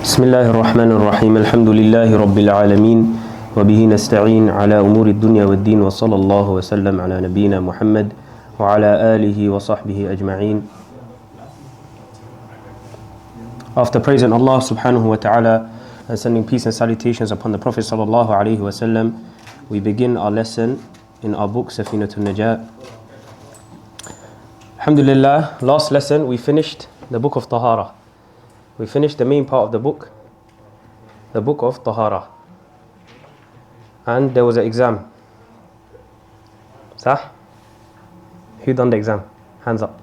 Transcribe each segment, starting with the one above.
بسم الله الرحمن الرحيم الحمد لله رب العالمين وبه نستعين على أمور الدنيا والدين وصلى الله وسلم على نبينا محمد وعلى آله وصحبه أجمعين. After praising Allah subhanahu wa ta'ala and sending peace and salutations upon the Prophet sallallahu alaihi wasallam, we begin our lesson in our book Safinatun Naja. Alhamdulillah, last lesson we finished the book of Tahara. We finished the main part of the book of Tahara. And there was an exam. Sah? Who done the exam? Hands up.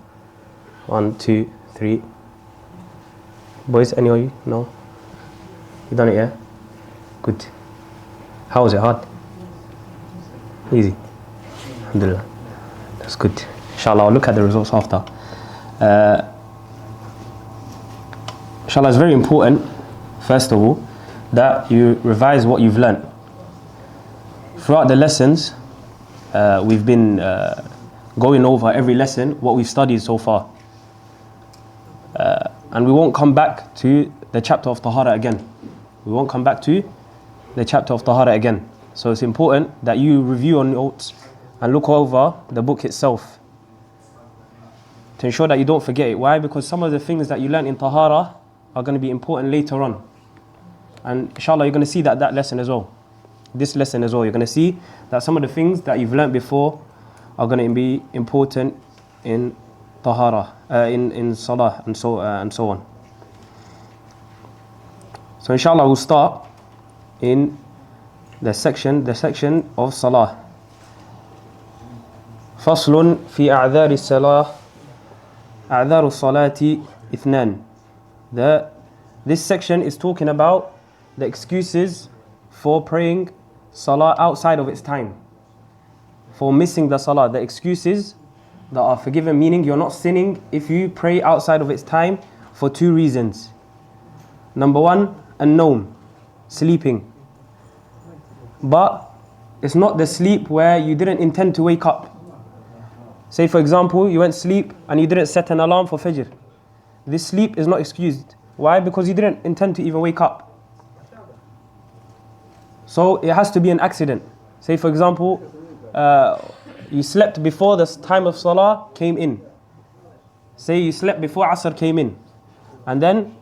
1, 2, 3. Boys, any of you? No? You done it, yeah? Good. How was it? Hard? Easy? Alhamdulillah. That's good. Inshallah, I'll look at the results after. Inshallah, it's very important, first of all, that you revise what you've learnt. Throughout the lessons, we've been going over every lesson, what we've studied so far. And we won't come back to the chapter of Tahara again. We won't come back to the chapter of Tahara again. So it's important that you review your notes and look over the book itself to ensure that you don't forget it. Why? Because some of the things that you learn in Tahara are going to be important later on. And inshallah, you're going to see that lesson as well. This lesson as well, you're going to see that some of the things that you've learned before are going to be important in Tahara, in Salah, and so on. So inshallah, we'll start in the section of Salah. فصل في أعذار الصلاة أعذار الصلاة اثنان. This section is talking about the excuses for praying Salah outside of its time, for missing the Salah, the excuses that are forgiven, meaning you're not sinning if you pray outside of its time for two reasons. Number one, an-nawm, sleeping. But it's not the sleep where you didn't intend to wake up. Say for example, you went to sleep and you didn't set an alarm for Fajr. This sleep is not excused. Why? Because you didn't intend to even wake up. So it has to be an accident. Say for example, you slept before the time of Salah came in. Say you slept before Asr came in. And then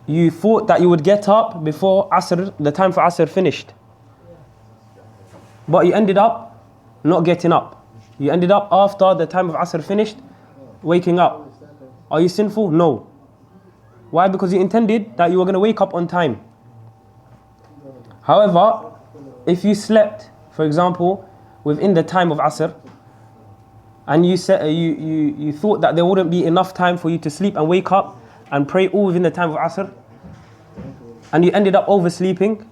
you thought that you would get up before Asr, the time for Asr finished. But you ended up not getting up. You ended up after the time of Asr finished, waking up. Are you sinful? No. Why? Because you intended that you were going to wake up on time. However, if you slept, for example, within the time of Asr, and you thought that there wouldn't be enough time for you to sleep and wake up and pray all within the time of Asr, and you ended up oversleeping,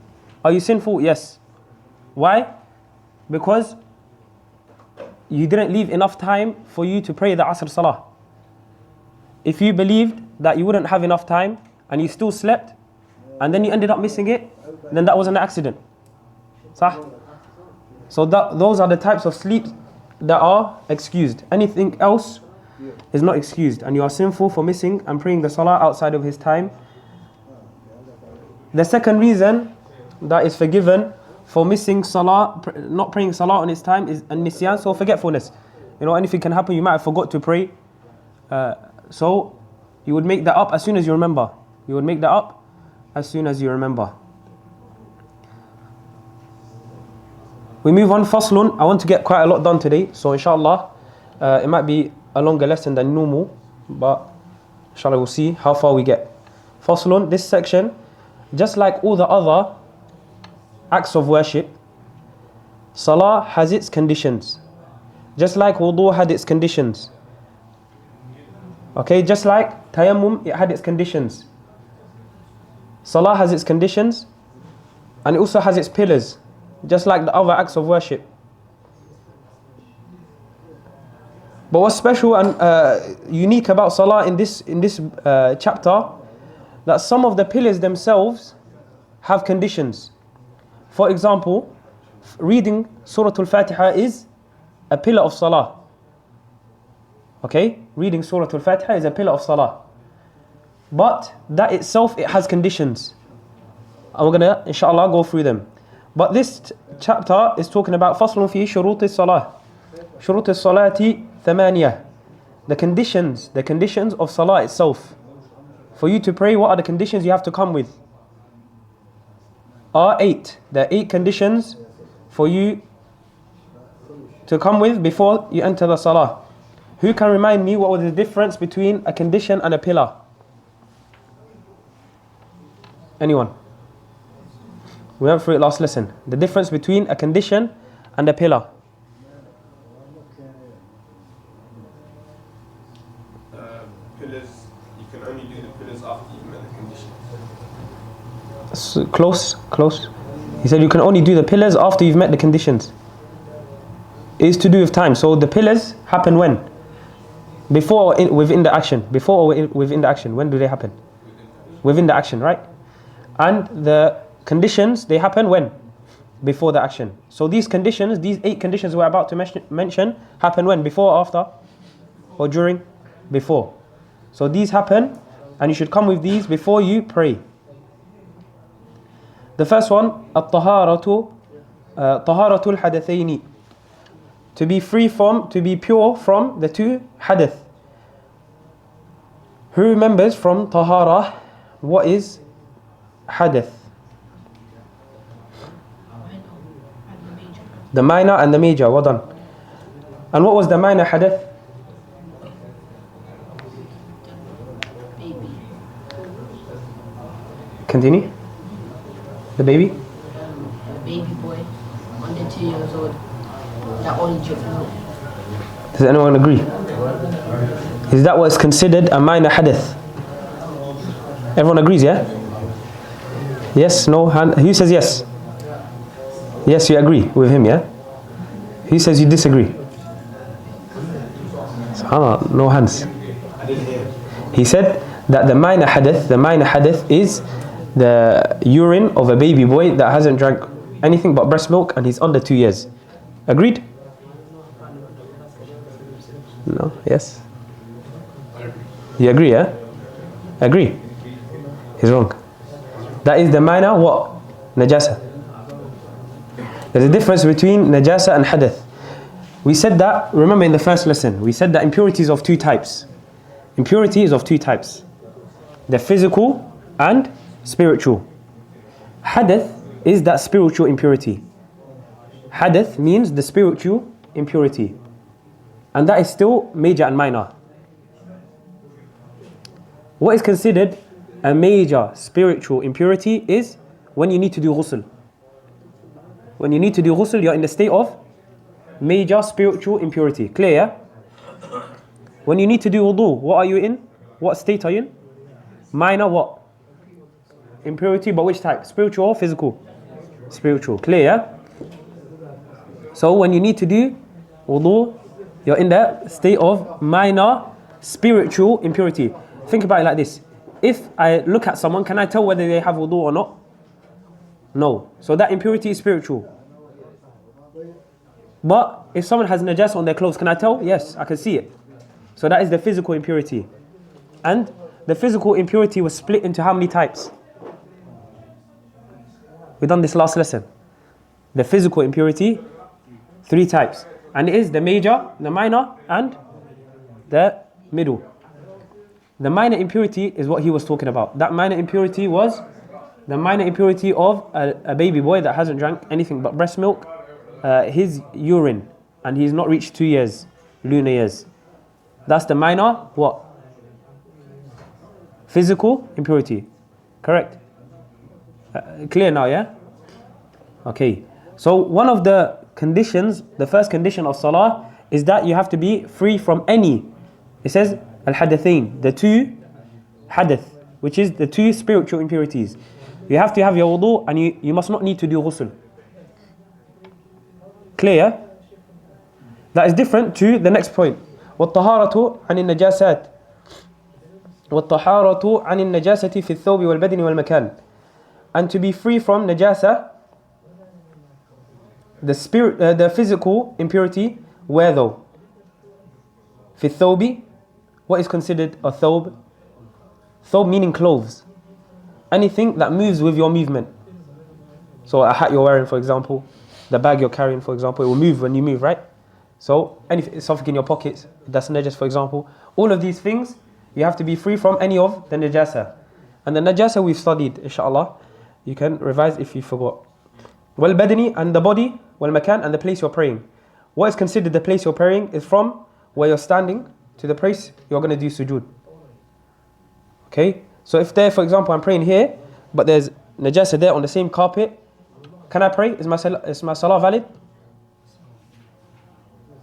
are you sinful? Yes. Why? Because you didn't leave enough time for you to pray the Asr Salah. If you believed that you wouldn't have enough time and you still slept and then you ended up missing it, then that was an accident. Sah? So those are the types of sleep that are excused. Anything else is not excused, and you are sinful for missing and praying the Salah outside of his time. The second reason that is forgiven for missing Salah, not praying Salah on its time, is an-nisyan, so forgetfulness. You know, anything can happen, you might have forgot to pray. So you would make that up as soon as you remember. You would make that up as soon as you remember. We move on. Faslun. I want to get quite a lot done today, so inshallah it might be a longer lesson than normal, but inshallah we'll see how far we get. Faslun, this section, just like all the other acts of worship, Salah has its conditions. Just like wudu had its conditions. Okay, just like tayammum, it had its conditions. Salah has its conditions, and it also has its pillars, just like the other acts of worship. But what's special and unique about Salah in this chapter, that some of the pillars themselves have conditions. For example, reading Surah Al-Fatiha is a pillar of Salah. Okay, reading Surah Al-Fatiha is a pillar of Salah. But that itself, it has conditions. And we're going to, inshallah, go through them. But this chapter is talking about فصل في شروط الصلاة. شروط الصلاة ثمانية. The conditions of salah itself. For you to pray, what are the conditions you have to come with? Are 8. There are 8 conditions for you to come with before you enter the salah. Who can remind me what was the difference between a condition and a pillar? Anyone? We went through it last lesson. The difference between a condition and a pillar. Pillars, you can only do the pillars after you've met the conditions. Close. He said you can only do the pillars after you've met the conditions. It is to do with time. So the pillars happen when? Before or within the action? Before or within the action? When do they happen? Within the action, right? And the conditions, they happen when? Before the action. So these conditions, these 8 conditions we're about to mention, happen when? Before or after? Or during? Before. So these happen, and you should come with these before you pray. The first one, طهارة الحدثين. To be free from, to be pure from the 2 hadith. Who remembers from tahara what is hadith? The minor and the major, well done. And what was the minor hadith? Continue. The baby? Baby boy, under 2 years old, that only drip milk. Does anyone agree? Is that what's considered a minor hadith? Everyone agrees, yeah? Yes, no, hand. Who says yes? Yes, you agree with him, yeah? Who says you disagree? SubhanAllah, no hands. He said that the minor hadith is the urine of a baby boy that hasn't drank anything but breast milk and he's under 2 years. Agreed? No? Yes? You agree, yeah? Agree? He's wrong. That is the minor what? Najasa. There's a difference between najasa and hadith. We said that, remember in the first lesson, we said that impurity is of 2 types. Impurity is of 2 types. The physical and spiritual. Hadith is that spiritual impurity. Hadith means the spiritual impurity. And that is still major and minor. What is considered a major spiritual impurity is when you need to do ghusl. When you need to do ghusl, you're in the state of major spiritual impurity. Clear, yeah? When you need to do wudu, what are you in? What state are you in? Minor what? Impurity, but which type? Spiritual or physical? Spiritual. Clear, yeah? So when you need to do wudu, you're in the state of minor spiritual impurity. Think about it like this. If I look at someone, can I tell whether they have wudu or not? No. So that impurity is spiritual. But if someone has najas on their clothes, can I tell? Yes, I can see it. So that is the physical impurity. And the physical impurity was split into how many types? We done this last lesson. The physical impurity, 3 types. And it is the major, the minor, and the middle. The minor impurity is what he was talking about. That minor impurity was the minor impurity of a baby boy that hasn't drank anything but breast milk, his urine, and he's not reached 2 years, lunar years. That's the minor, what? Physical impurity. Correct? Clear now, yeah? Okay. So one of the conditions, the first condition of salah, is that you have to be free from any. It says al-hadathain, the 2 hadith, which is the 2 spiritual impurities. You have to have your wudu and you must not need to do ghusl. Clear? That is different to the next point. وَالطَّهَارَةُ عَنِ النَّجَاسَاتِ وَالطَّهَارَةُ عَنِ النَّجَاسَةِ فِي الثَّوْبِ وَالْبَدْنِ وَالْمَكَانِ. And to be free from najasa, the physical impurity, where though? في الثوب. What is considered a thawb? Thawb meaning clothes. Anything that moves with your movement. So a hat you're wearing, for example, the bag you're carrying, for example, it will move when you move, right? So anything, something in your pockets, that's najas, for example. All of these things, you have to be free from any of the najasa. And the najasa we've studied, inshallah. You can revise if you forgot. Wal badani, and the body, wal makan, and the place you're praying. What is considered the place you're praying is from where you're standing to the place you're going to do sujood. Okay? So if there, for example, I'm praying here, but there's najasa there on the same carpet, can I pray? Is my salah valid?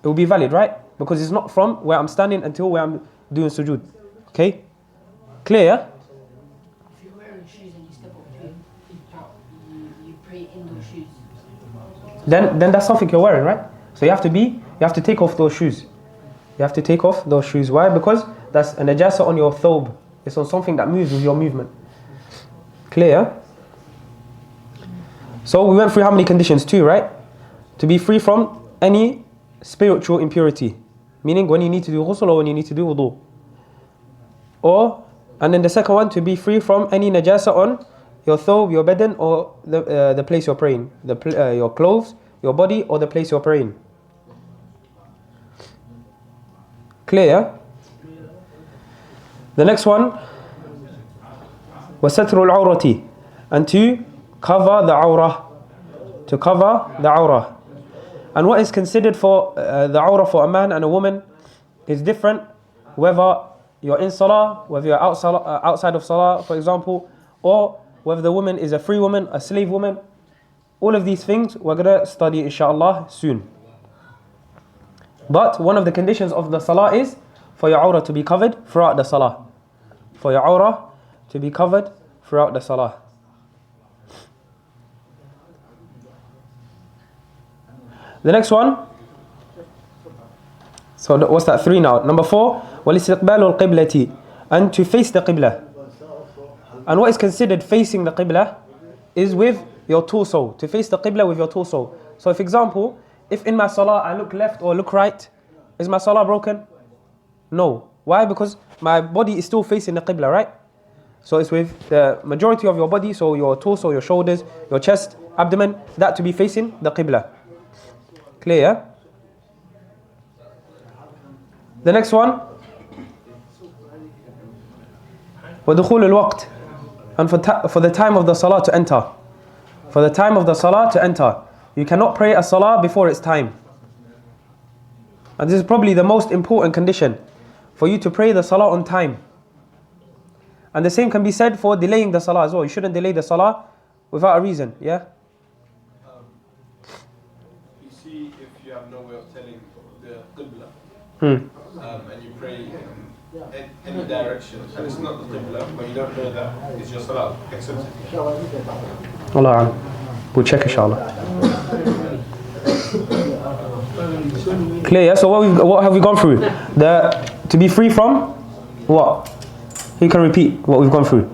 It will be valid, right? Because it's not from where I'm standing until where I'm doing sujood. Okay? Clear? If you're wearing shoes and you step up to it, you pray in those shoes. Then that's something you're wearing, right? So you have to take off those shoes. You have to take off those shoes. Why? Because that's a najasa on your thawb. It's on something that moves with your movement. Clear? So we went through how many conditions? 2, right? To be free from any spiritual impurity. Meaning when you need to do ghusl or when you need to do wudu. And then the second one, to be free from any najasa on your thawb, your badan, or the place you're praying. Your clothes, your body, or the place you're praying. Clear? The next one, وَسَتْرُ الْعَوْرَةِ, and to cover the awrah. To cover the awrah. And what is considered for the awrah for a man and a woman is different, whether you're in salah, whether you're outside of salah, for example, or whether the woman is a free woman, a slave woman. All of these things we're going to study inshallah soon. But one of the conditions of the salah is for your awrah to be covered throughout the salah. For your awrah to be covered throughout the salah. The next one. So what's that? 3 now. Number 4. وَالِسْتِقْبَالُ الْقِبْلَةِ, and to face the qibla. And what is considered facing the qibla is with your torso. To face the qibla with your torso. So for example, if in my salah I look left or look right, is my salah broken? No. Why? Because my body is still facing the qibla, right? So it's with the majority of your body, so your torso, your shoulders, your chest, abdomen, that to be facing the qibla. Clear? The next one, وَدُخُولُ الْوَقْتِ, and for the time of the salah to enter. For the time of the salah to enter. You cannot pray a salah before its time. And this is probably the most important condition, for you to pray the salah on time. And the same can be said for delaying the salah as well. You shouldn't delay the salah without a reason, yeah? You see, if you have no way of telling the qibla, and you pray in any direction, and it's not the qibla, but you don't know that, is your salah accepted? Allah, we'll check inshallah. Clear, yeah? So what have we gone through? To be free from what? You can repeat what we've gone through.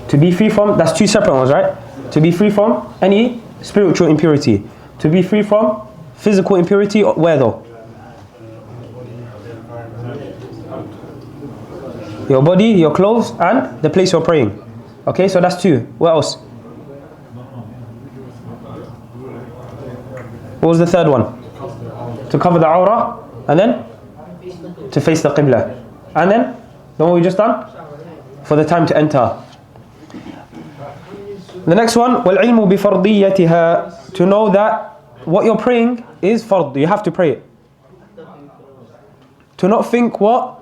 To be free from, that's 2 separate ones, right? To be free from any spiritual impurity. To be free from physical impurity, where though? Your body, your clothes, and the place you're praying. Okay, so that's 2. What else? What was the third one? To cover the awrah, and then to face the qibla, and then the one we just done, for the time to enter. The next one, وَالْعِلْمُ بِفَرْضِيَّتِهَا, to know that what you're praying is fard, you have to pray it. To not think what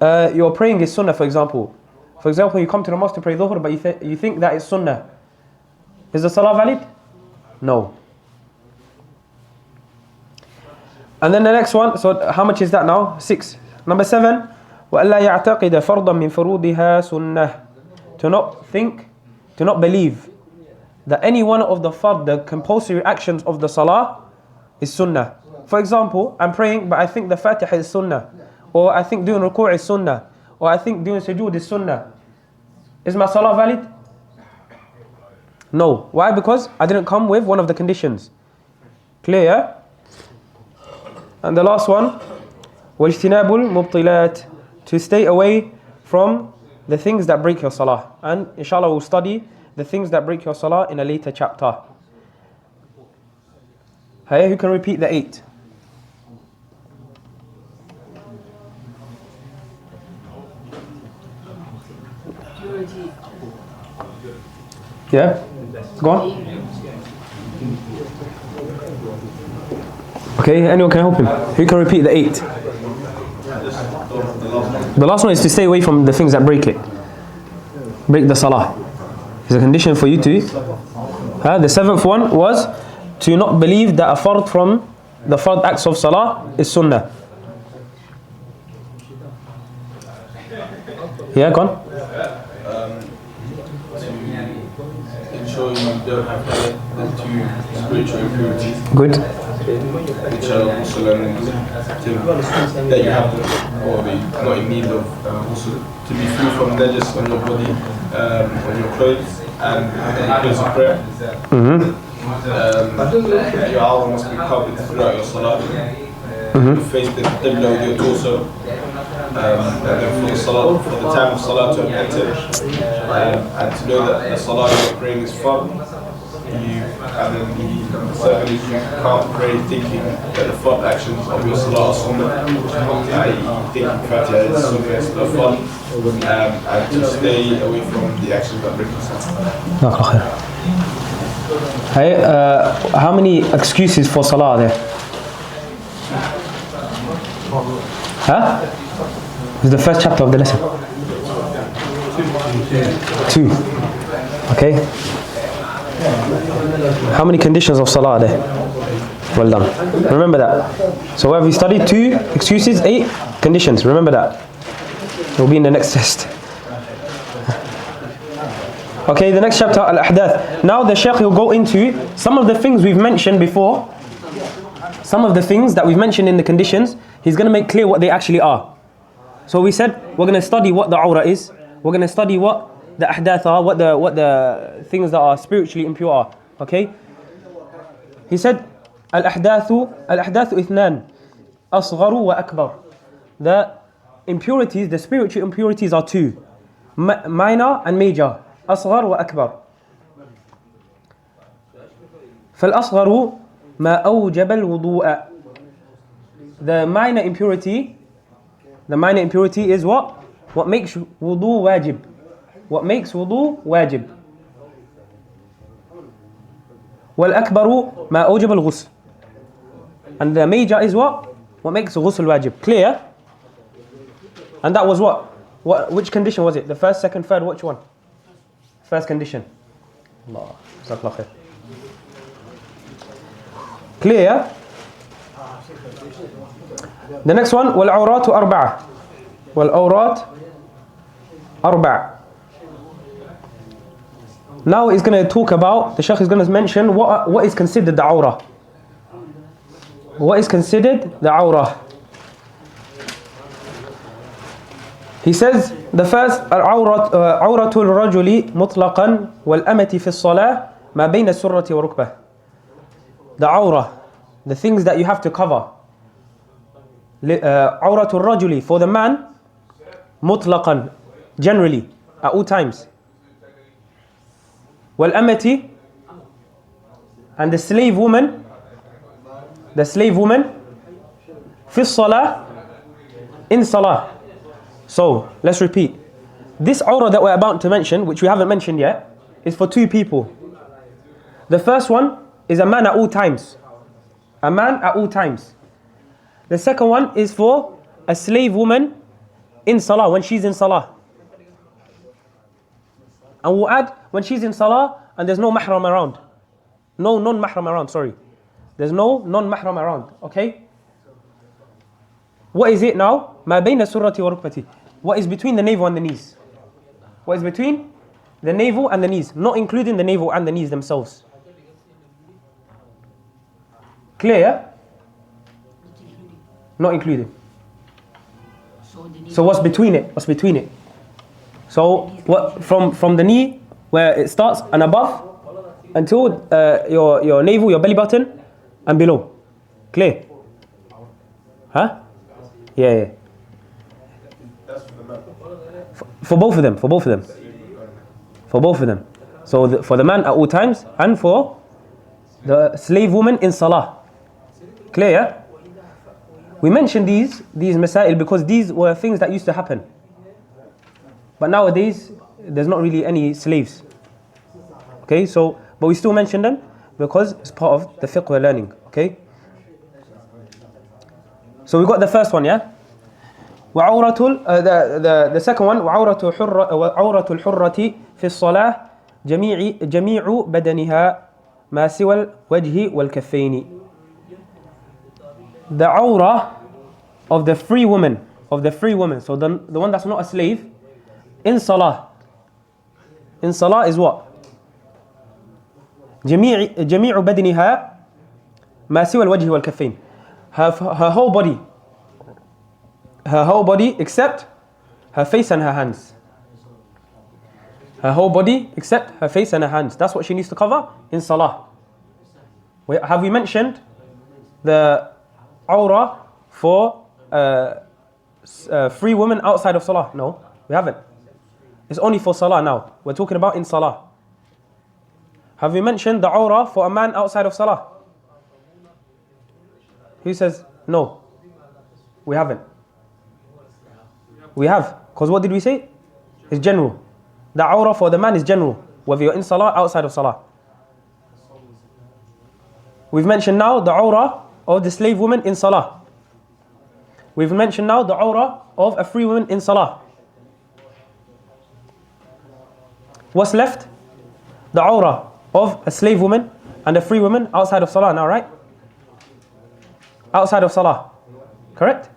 you're praying is sunnah, for example. For example, you come to the mosque to pray dhuhr, but you think that is sunnah. Is the salah valid? No. And then the next one, so how much is that now? 6. Number 7, وَأَلَّا يَعْتَقِدَ فَرْضًا مِنْ فُرُوضِهَا سُنَّةً, to not think, to not believe that any one of the fard, the compulsory actions of the salah, is sunnah. For example, I'm praying, but I think the Fatiha is sunnah, or I think doing ruku' is sunnah, or I think doing sujood is sunnah. Is my salah valid? No. Why? Because I didn't come with one of the conditions. Clear? And the last one, وَاجْتِنَابُ الْمُبْطِلَاتِ, to stay away from the things that break your salah. And inshallah we'll study the things that break your salah in a later chapter. Hey, who can repeat the 8? Purity. Yeah? Go on. Okay, anyone can help him? Who can repeat the 8? The last one is to stay away from the things that break it. Break the salah. It's a condition for you to. The 7th one was to not believe that a fard from the fard acts of salah is sunnah. Yeah, go on. To ensure you don't have the two spiritual impurities. Good. Which are ghusl and that you have to, or be not in need of ghusl, to be free from najas on your body, on your clothes, and your place of prayer. Your awrah must be covered throughout your salah. You face the qibla with your torso, and then for the salah, for the time of salah to have entered, and to know that the salah you're praying is fard. And then the second is you can't pray thinking that the fard actions of your salah are sunnah, i.e. thinking Fatiha is sunnah instead of fard, and to stay away from the actions that break your salah. Hey, how many excuses for salah are there? Huh? This is the first chapter of the lesson. 2. Okay. How many conditions of salah are there? Well done. Remember that. So what have we studied? 2 excuses, 8 conditions. Remember that. It will be in the next test. Okay, the next chapter, al-ahdath. Now the Shaykh will go into some of the things we've mentioned before. Some of the things that we've mentioned in the conditions. He's going to make clear what they actually are. So we said we're going to study what the awrah is. We're going to study what the ahdath are, what the things that are spiritually impure are. Okay? He said, al-ahdathu ithnan, asgharu wa akbar. The impurities, the spiritual impurities are 2. Minor and major. أصغر وأكبر. فالأصغر ما أوجب الوضوء. The minor impurity is what? What makes wudu wajib. What makes wudu wajib. والأكبر ما أوجب الغسل. And the major is what? What makes ghusl wajib. Clear? And that was what? Which condition was it? The first, second, third, which one? First condition. Allah. Jazakallah khair. Clear? The next one, wal-awratu arba'a. Wal-awrat arba'a. Now he's going to talk about, the Shaykh is going to mention what is considered the awrah. What is considered the awrah? He says, the first, عورة الرجل مطلقا والأمة في الصلاة ما بين السرة وركبة. The awrah, the things that you have to cover. عورة الرجل, for the man, مطلقا, generally, at all times. والأمة, and the slave woman, في الصلاة, in salah. So, let's repeat. This awrah that we're about to mention, which we haven't mentioned yet, is for 2 people. The first one is a man at all times. A man at all times. The second one is for a slave woman in salah, when she's in salah. And we'll add, when she's in salah and there's no mahram around. No non-mahram around, sorry. There's no non-mahram around, okay? What is it now? ما بين السرة وركبتي. What is between the navel and the knees? What is between the navel and the knees? Not including the navel and the knees themselves. Clear? Not included. So what's between it? What's between it? So what from the knee where it starts and above until your navel, your belly button, and below. Clear? Huh? Yeah. That's For both of them. For both of them. For both of them. So for the man at all times and for the slave woman in salah. Clear, yeah? We mentioned these masail because these were things that used to happen. But nowadays, there's not really any slaves. Okay, so, but we still mention them because it's part of the fiqh we're learning. Okay? So we got the first one, yeah? The second one, وعورة الحرة في الصلاة جميع بدنها ما سوى الوجه والكفين. The awrah of the free woman, so the one that's not a slave, in salah is what? جميع بدنها ما سوى الوجه والكفين. Her whole body except her face and her hands. Her whole body except her face and her hands. That's what she needs to cover in salah. Have we mentioned the awrah for free women outside of salah? No, we haven't. It's only for salah now. We're talking about in salah. Have we mentioned the awrah for a man outside of salah? Who says no? We haven't. We have. Because what did we say? It's general. The awrah for the man is general, whether you're in salah, outside of salah. We've mentioned now the awrah of the slave woman in salah. We've mentioned now the awrah of a free woman in salah. What's left? The awrah of a slave woman and a free woman outside of salah now, right? Outside of salah. Correct?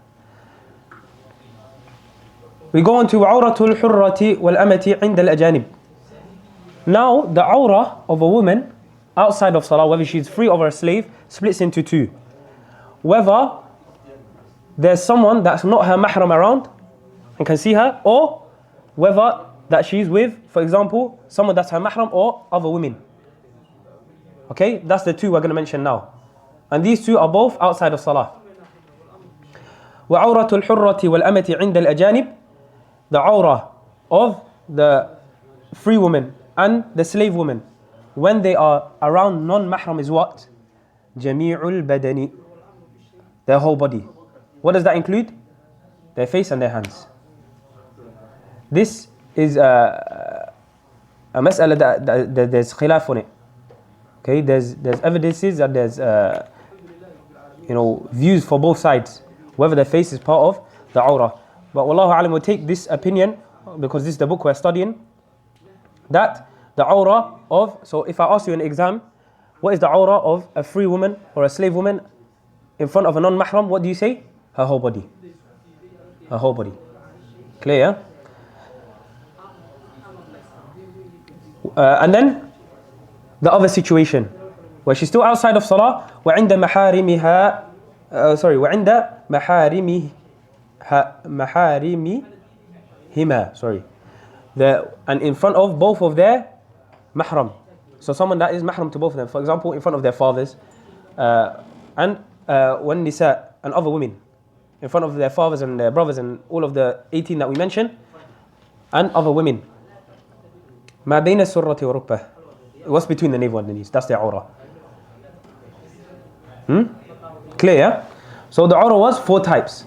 We go on to awrah al-hurrati wal-amati 'inda al-ajanib. Now, the awrah of a woman outside of salah, whether she's free or a slave, splits into two. Whether there's someone that's not her mahram around and can see her, or whether that she's with, for example, someone that's her mahram or other women. Okay, that's the two we're going to mention now. And these two are both outside of salah. وعورة الحرة والأمة عند الأجانب. The awrah of the free woman and the slave woman when they are around non-mahram is what? جميع البدن. Their whole body. What does that include? Their face and their hands. This is a mas'ala that there's khilaf on it. Okay, there's evidences and there's views for both sides, whether the face is part of the awrah. But wallahu alam, we'll take this opinion because this is the book we're studying, that the awrah of, so if I ask you in an exam, what is the awrah of a free woman or a slave woman in front of a non-mahram, what do you say? Her whole body. Her whole body. Clear? And then the other situation where she's still outside of salah, وعند محارمها وعند محارمهما, and in front of both of their mahram. So someone that is mahram to both of them, for example, in front of their fathers, and one nisa and other women, in front of their fathers and their brothers and all of the 18 that we mentioned, and other women. ما بين السرة والركبة. What's between the navel and the knees? That's the awrah. Clear, yeah? So the awrah was 4 types.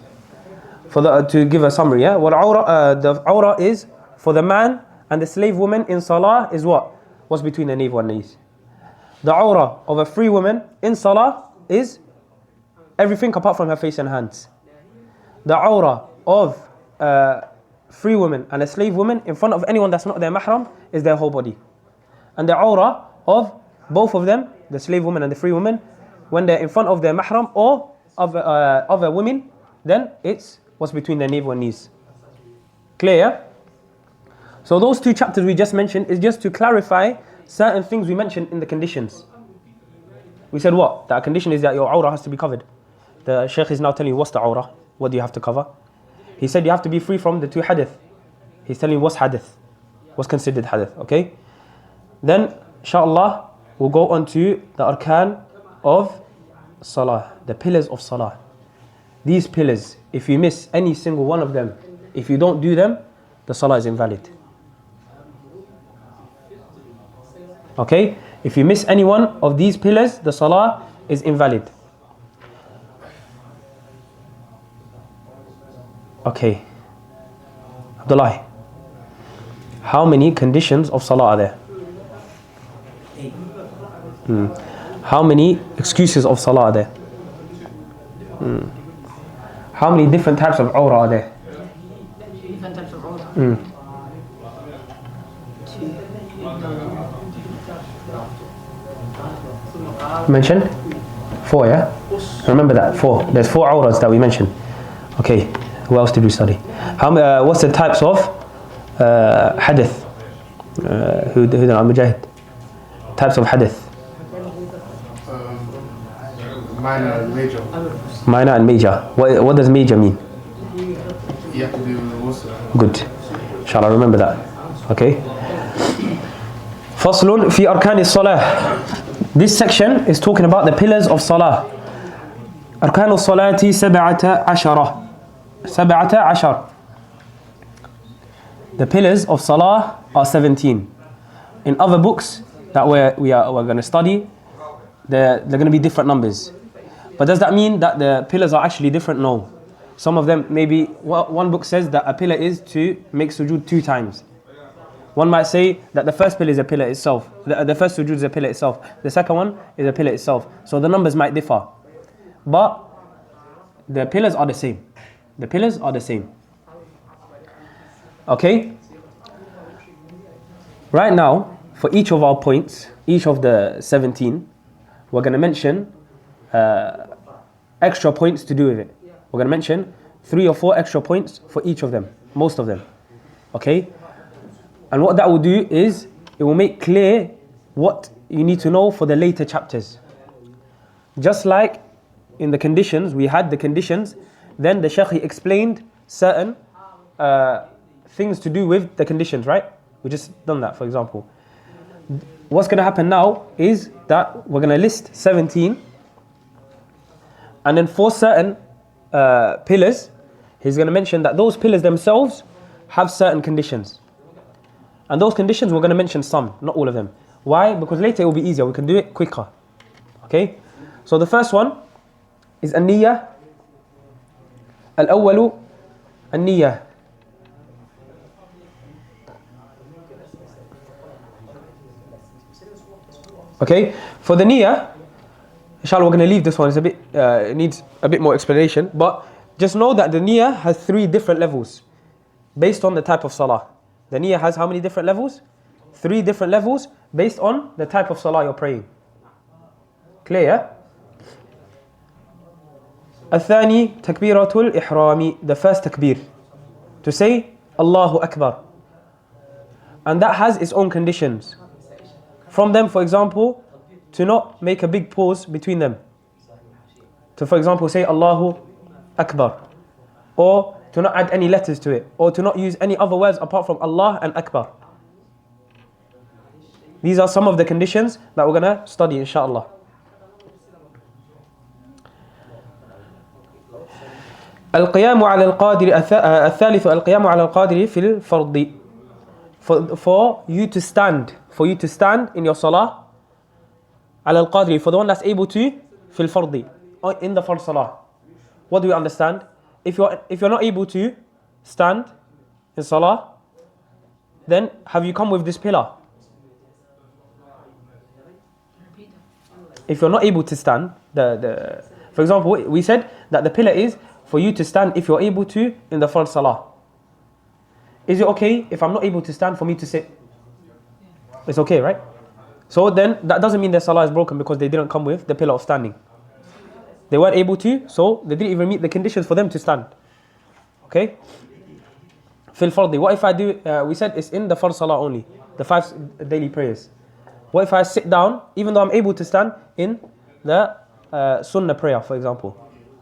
To give a summary, yeah? The awrah is for the man and the slave woman in salah is what? What's between the navel and the knees? The awrah of a free woman in salah is everything apart from her face and hands. The awrah of a free woman and a slave woman in front of anyone that's not their mahram is their whole body. And the awrah of both of them, the slave woman and the free woman, when they're in front of their mahram or of other women, then it's what's between their navel and knees. Clear, yeah? So those 2 chapters we just mentioned is just to clarify certain things we mentioned in the conditions. We said what? That condition is that your awrah has to be covered. The Shaykh is now telling you what's the awrah, what do you have to cover. He said you have to be free from the 2 hadith. He's telling you what's hadith, what's considered hadith, okay? Then, inshallah, we'll go on to the arkan of salah, the pillars of salah. These pillars, if you miss any single one of them, if you don't do them, the salah is invalid. Okay? If you miss any one of these pillars, the salah is invalid. Okay. Abdullah, how many conditions of salah are there? How many excuses of salah are there? How many different types of awrah are there? Different types of awrah. Mentioned? 4, yeah? Remember that, 4. There's 4 awrahs that we mentioned. Okay, who else did we study? What's the types of hadith? Who did al-Mujahid? Types of hadith. Minor and major. Minor and major. What does major mean? You have to do also. Good. Shall I remember that? Okay. Faslun fi arkani salah. This section is talking about the pillars of salah. Arkanu salati 17. 17. The pillars of salah are 17. In other books that we're going to study, they're going to be different numbers. But does that mean that the pillars are actually different? No. Some of them, maybe one book says that a pillar is to make sujood 2 times. One might say that the first pillar is a pillar itself. The first sujood is a pillar itself. The second one is a pillar itself. So the numbers might differ. But the pillars are the same. The pillars are the same. Okay? Right now, for each of our points, each of the 17, we're going to mention extra points to do with it. We're going to mention 3 or 4 extra points for each of them, most of them. Okay? And what that will do is, it will make clear what you need to know for the later chapters. Just like in the conditions, we had the conditions, then the Shaykh explained certain things to do with the conditions, right? We just done that, for example. What's going to happen now is that we're going to list 17, and then for certain pillars, he's going to mention that those pillars themselves have certain conditions. And those conditions, we're going to mention some, not all of them. Why? Because later it will be easier, we can do it quicker. Okay? So the first one is an-niyyah. Al-awwalu an-niyyah. Okay? For the niyyah, inshallah, we're going to leave this one. It's a bit, it needs a bit more explanation. But just know that the niyyah has 3 different levels based on the type of salah. The niyyah has how many different levels? 3 different levels based on the type of salah you're praying. Clear, yeah? الثاني تكبيرة الإحرام. The first takbir. To say Allahu Akbar. And that has its own conditions. From them, for example, to not make a big pause between them. To, for example, say Allahu Akbar. Or to not add any letters to it. Or to not use any other words apart from Allah and Akbar. These are some of the conditions that we're going to study, inshallah. القيام على القادر. الثالث القيام على القادر في الفرض. For you to stand in your salah, على القادر, for the one that's able to, في الفرض, in the first salah. What do we understand? If you're not able to stand in salah, then have you come with this pillar? If you're not able to stand, for example, we said that the pillar is for you to stand if you're able to in the first salah. Is it okay if I'm not able to stand for me to sit? It's okay, right? So then that doesn't mean their salah is broken because they didn't come with the pillar of standing. They weren't able to, so they didn't even meet the conditions for them to stand. Okay? Fil fardi. What if I do, we said it's in the first salah only, the 5 daily prayers. What if I sit down, even though I'm able to stand, in the sunnah prayer, for example?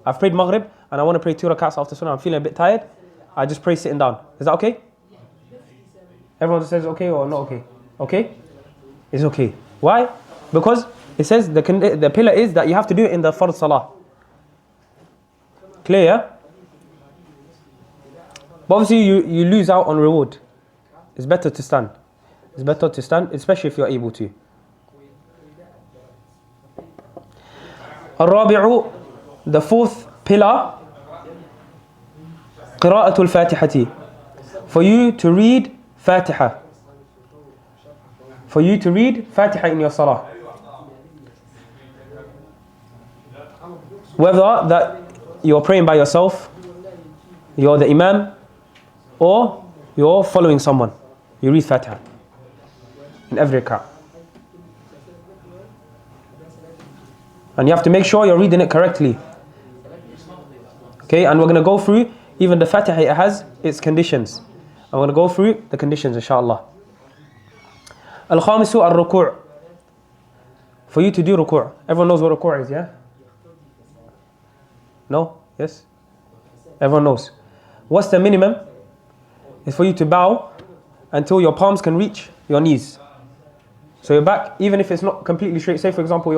I've prayed Maghrib and I want to pray 2 rakats after sunnah. I'm feeling a bit tired. I just pray sitting down. Is that okay? Everyone says okay or not okay? Okay? It's okay. Why? Because it says the pillar is that you have to do it in the first salah. Clear? But obviously you lose out on reward. It's better to stand. It's better to stand, especially if you're able to. الرابع, the fourth pillar, قراءة الفاتحة. For you to read Fatiha. For you to read Fatiha in your salah. Whether that you're praying by yourself, you're the Imam, or you're following someone, you read Fatiha in every rak'ah. And you have to make sure you're reading it correctly. Okay, and we're going to go through even the Fatiha, it has its conditions. I'm going to go through the conditions, inshallah. Al-Khamisu al-Ruku'. For you to do ruku'. Everyone knows what ruku' is, yeah? No? Yes? Everyone knows. What's the minimum? It's for you to bow until your palms can reach your knees. So your back, even if it's not completely straight, say for example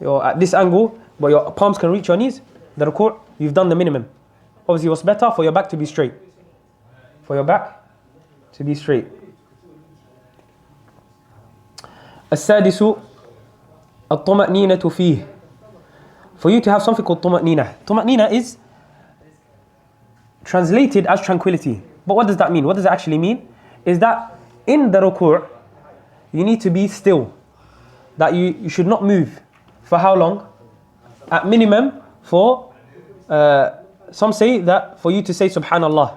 you're at this angle, but your palms can reach your knees, the ruku', you've done the minimum. Obviously what's better? For your back to be straight. For your back to be straight. السادس الطمأنينة فيه. For you to have something called طمأنينة. طمأنينة is translated as tranquility. But what does that mean? What does it actually mean? Is that in the ruku' you need to be still. That you should not move. For how long? At minimum for, some say that for you to say Subhanallah.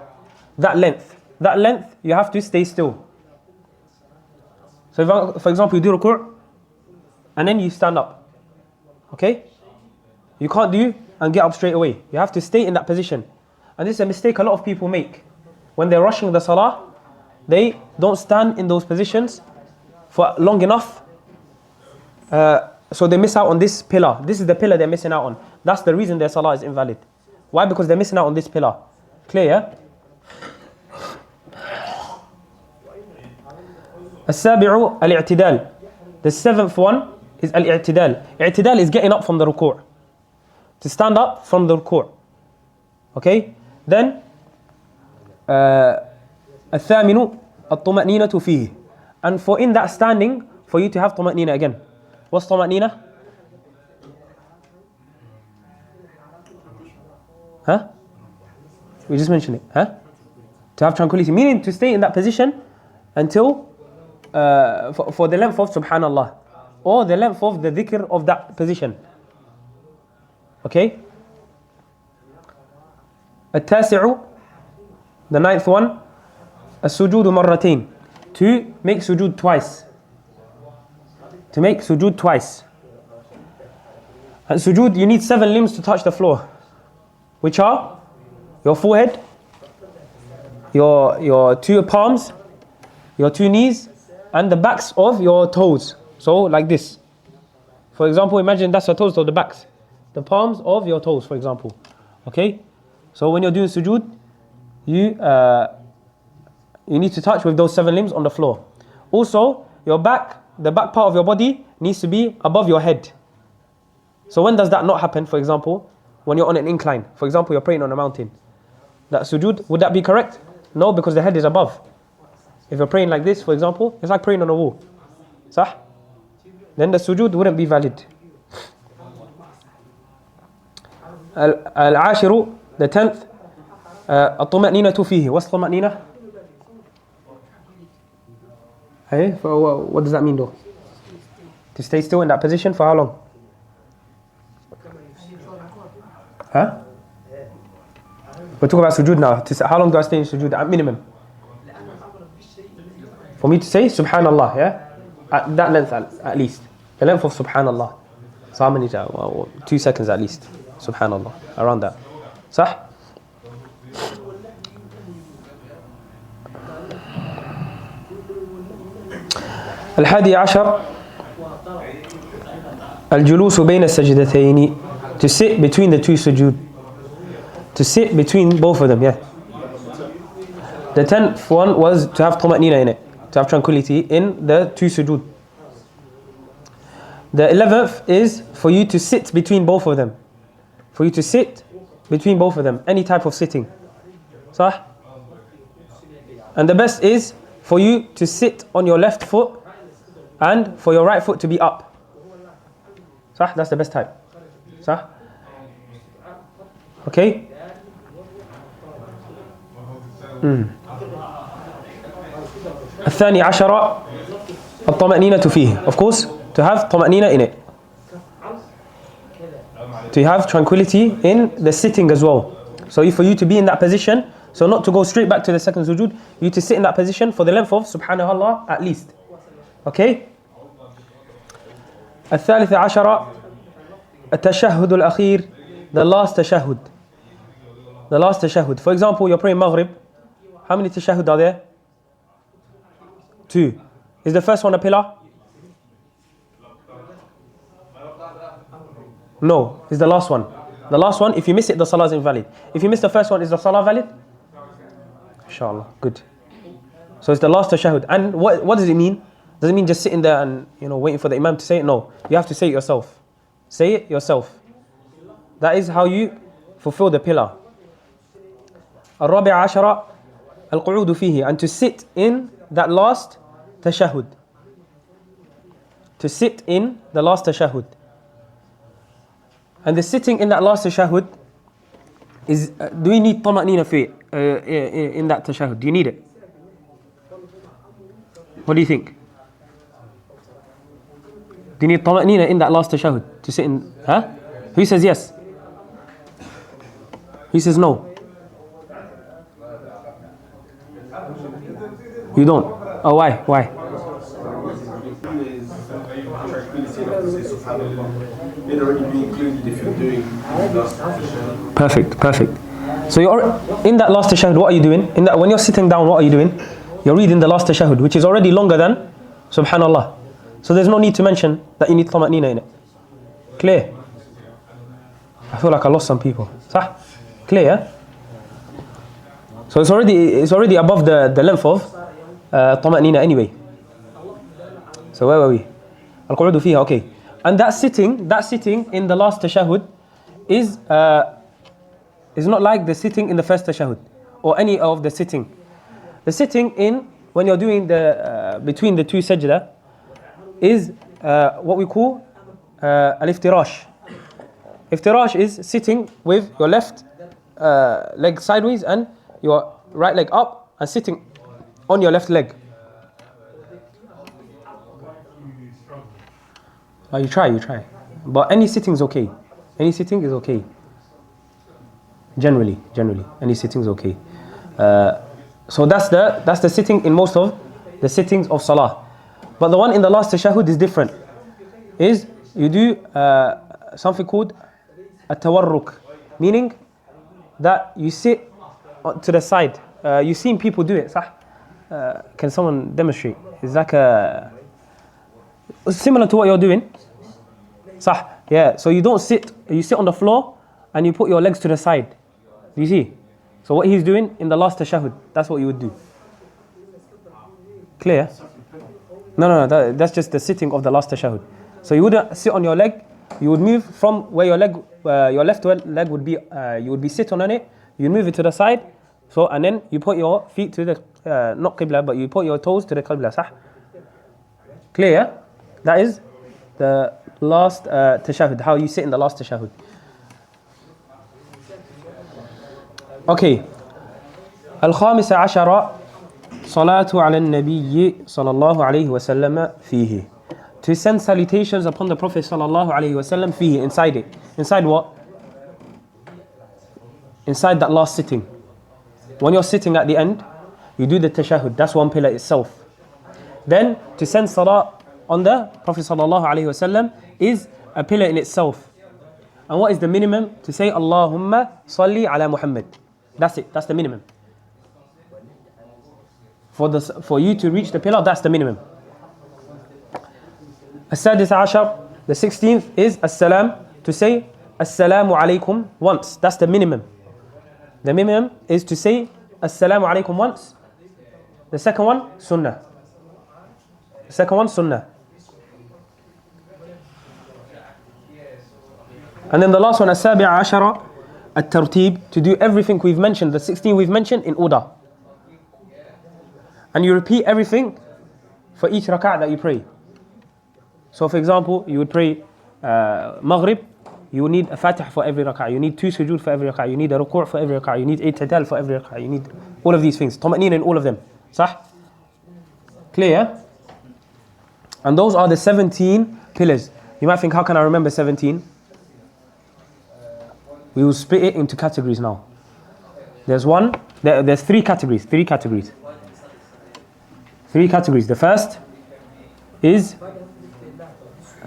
That length you have to stay still. So if, for example, you do ruku' and then you stand up. Okay? You can't do and get up straight away. You have to stay in that position. And this is a mistake a lot of people make. When they're rushing the salah, they don't stand in those positions for long enough. So they miss out on this pillar. This is the pillar they're missing out on. That's the reason their salah is invalid. Why? Because they're missing out on this pillar. Clear, yeah? السابع الاعتدال. The seventh one is al-i'tidal. I'tidal is getting up from the ruku'. To stand up from the ruku'. Okay? Then الثامن الطمأنينة فيه. And for in that standing, for you to have طمأنينة again. What's طمأنينة? Huh? We just mentioned it. Huh? To have tranquility. Meaning to stay in that position until for the length of Subhanallah. Or the length of the dhikr of that position. Okay? التاسع, the ninth one, السجود مرتين. To make sujood twice. To make sujood twice. And sujood, you need 7 limbs to touch the floor. Which are your forehead, your 2 palms, your 2 knees, and the backs of your toes. So like this. For example, imagine that's your toes or the backs. The palms of your toes, for example. Okay? So when you're doing sujood, you need to touch with those 7 limbs on the floor. Also, your back, the back part of your body needs to be above your head. So when does that not happen, for example? When you're on an incline. For example, you're praying on a mountain. That sujood, would that be correct? No, because the head is above. If you're praying like this, for example, it's like praying on a wall. Sah? Then the sujood wouldn't be valid. Al-ashiru, the 10th, الطمأنينة فيه. What's طمأنينة? Hey, what does that mean though? To stay still in that position for how long? Huh? We're talking about sujood now. How long do I stay in sujood at minimum? For me to say Subhanallah, yeah? At that length at least. The length of Subhanallah. So how many? 2 seconds at least. Subhanallah. Around that. Sah? الحادي عشر الجلوس بين السجدتين. To sit between the 2 sujood. To sit between both of them, yeah. The 10th one was to have طمأنينة in it. To have tranquility in the 2 sujood. The 11th is for you to sit between both of them. For you to sit between both of them. Any type of sitting. Sah? And the best is for you to sit on your left foot and for your right foot to be up. Sah? That's the best type. Sah? Okay? الثاني عشر الطمأنينة فيه. Of course, to have طمأنينة in it. To have tranquility in the sitting as well. So for you to be in that position, so not to go straight back to the second sujood, you to sit in that position for the length of subhanallah at least. Okay? الثالث عشر التشهد الأخير, the last tashahhud. The last tashahhud. For example, you're praying Maghrib. How many tashahhud are there? 2. Is the first one a pillar? No, it's the last one. The last one, if you miss it, the salah is invalid. If you miss the first one, is the salah valid? Inshallah, good. So it's the last tashahhud. And what does it mean? Does it mean just sitting there and waiting for the imam to say it? No, you have to say it yourself. Say it yourself. That is how you fulfill the pillar. الرابع عشر القعود فيه, and to sit in that last tashahhud. To sit in the last tashahhud. And the sitting in that last tashahhud is, do we need طمأنينة in that tashahhud? Do you need it? What do you think? Do you need طمأنينة in that last tashahhud to sit in? Huh? Who says yes? Who says no? You don't? Oh, why? Why? It'd already be included if you're doing last tashahhud. Perfect, perfect. So you're in that last tashahhud, what are you doing? When you're sitting down, what are you doing? You're reading the last tashahhud, which is already longer than subhanallah. So there's no need to mention that you need طمأنينة in it. Clear? I feel like I lost some people. صح? Clear, yeah? So it's already above the length of طمأنينة anyway. So where were we? القعود فيها, okay. And that sitting in the last tashahhud is not like the sitting in the first tashahhud or any of the sitting. The sitting in when you're doing the between the two sajda is what we call al-iftirash. Iftirash is sitting with your left leg sideways and your right leg up and sitting on your left leg. You try. But any sitting is okay. Any sitting is okay. Generally, any sitting is okay. So that's the sitting in most of the sittings of salah. But the one in the last tashahhud is different. Is you do something called at-tawarruk, meaning that you sit to the side. You've seen people do it. صح? Can someone demonstrate? It's like similar to what you're doing. صح? Yeah. So you don't sit. You sit on the floor and you put your legs to the side. Do you see? So what he's doing in the last tashahhud, that's what you would do. Clear? No. That's just the sitting of the last tashahhud. So you wouldn't sit on your leg. You would move from where your left leg would be. You would be sitting on it. You move it to the side. So and then you put your feet to the not qibla, but you put your toes to the qibla. صح? Clear? That is the last tashahhud. How you sit in the last tashahhud. Okay. الخامس عشر صلاة على النبي صلى الله عليه وسلم فيه. To send salutations upon the Prophet صلى الله عليه وسلم فيه, inside it. Inside what? Inside that last sitting. When you're sitting at the end, you do the tashahhud. That's one pillar itself. Then to send salah on the Prophet صلى الله عليه وسلم is a pillar in itself. And what is the minimum? To say Allahumma salli ala Muhammad. That's it. That's the minimum. For you to reach the pillar, that's the minimum. السادس عشر, the 16th is as-salam, to say assalamu alaykum once. That's the minimum. The minimum is to say assalamu alaykum once. The second one, sunnah. The second one, sunnah. And then the last one, السابع عشر, الترتيب, to do everything we've mentioned, the 16 we've mentioned, in order. And you repeat everything for each rak'ah that you pray. So for example, you would pray Maghrib, you need a Fatih for every rak'ah, you need 2 sujood for every rak'ah, you need a ruku' for every rak'ah, you need i'tidal for every rak'ah, you need all of these things. Tuma'neen in all of them. Sah? Clear, yeah? And those are the 17 pillars. You might think, how can I remember 17? We will split it into categories now. There's 3 categories. 3 categories. The first is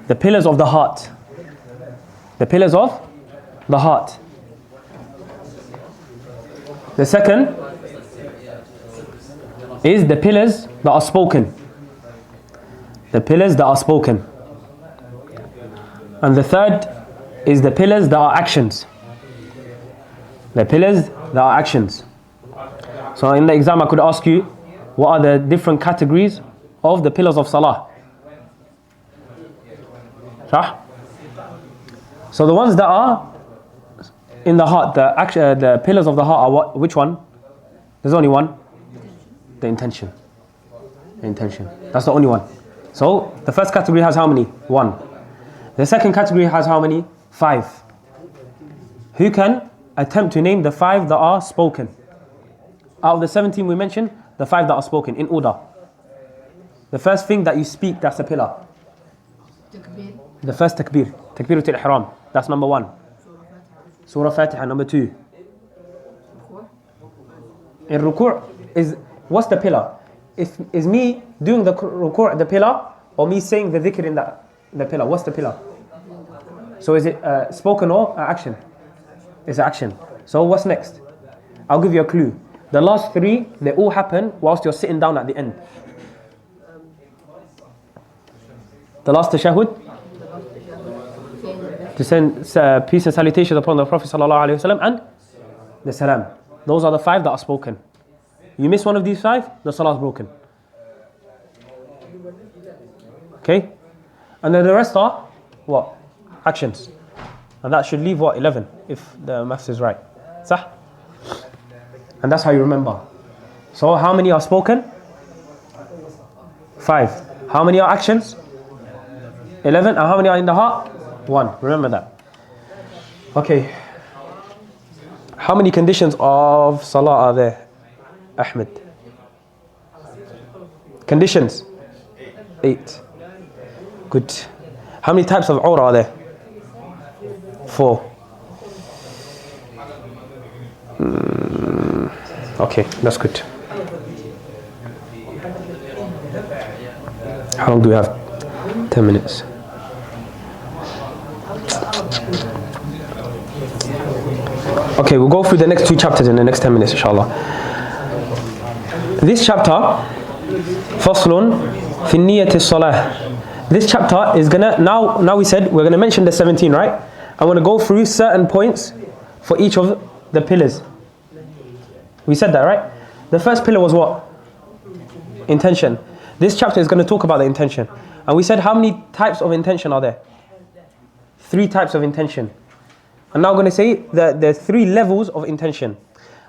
the pillars of the heart. The pillars of the heart. The second is the pillars that are spoken. The pillars that are spoken. And the third is the pillars that are actions. The pillars that are actions. So in the exam I could ask you, what are the different categories of the pillars of salah? Sah? So the ones that are in the heart, the pillars of the heart are what? Which one? There's only one. The intention. The intention. That's the only one. So the first category has how many? 1. The second category has how many? 5. Who can attempt to name the 5 that are spoken? Out of the 17 we mentioned, the 5 that are spoken in order. The first thing that you speak, that's a pillar. Takbir. The first takbir, takbiratul ihram, that's number 1. Surah Fatiha, number 2. In ruku' is, what's the pillar? Is me doing the ruku' the pillar, or me saying the dhikr in the pillar? What's the pillar? So is it spoken or action? It's action. So what's next? I'll give you a clue. The last 3, they all happen whilst you're sitting down at the end. The last tashahhud, to send peace and salutations upon the Prophet ﷺ, and the salam. Those are the 5 that are spoken. You miss one of these 5, the salah is broken. Okay? And then the rest are what? Actions. And that should leave what? 11, if the maths is right. Sah? And that's how you remember. So how many are spoken? 5. How many are actions? 11. And how many are in the heart? 1. Remember that. Okay. How many conditions of salah are there, Ahmed? Conditions? 8. Good. How many types of awrah are there? 4. Okay, that's good. How long do we have? 10 minutes. Okay, we'll go through the next 2 chapters in the next 10 minutes, inshallah. This chapter, Faslun fi niyyati salah. This chapter is gonna, now we said we're gonna mention the 17, right? I want to go through certain points for each of the pillars. We said that, right? The first pillar was what? Intention. This chapter is going to talk about the intention. And we said how many types of intention are there? 3 types of intention. And now I'm going to say that there are 3 levels of intention.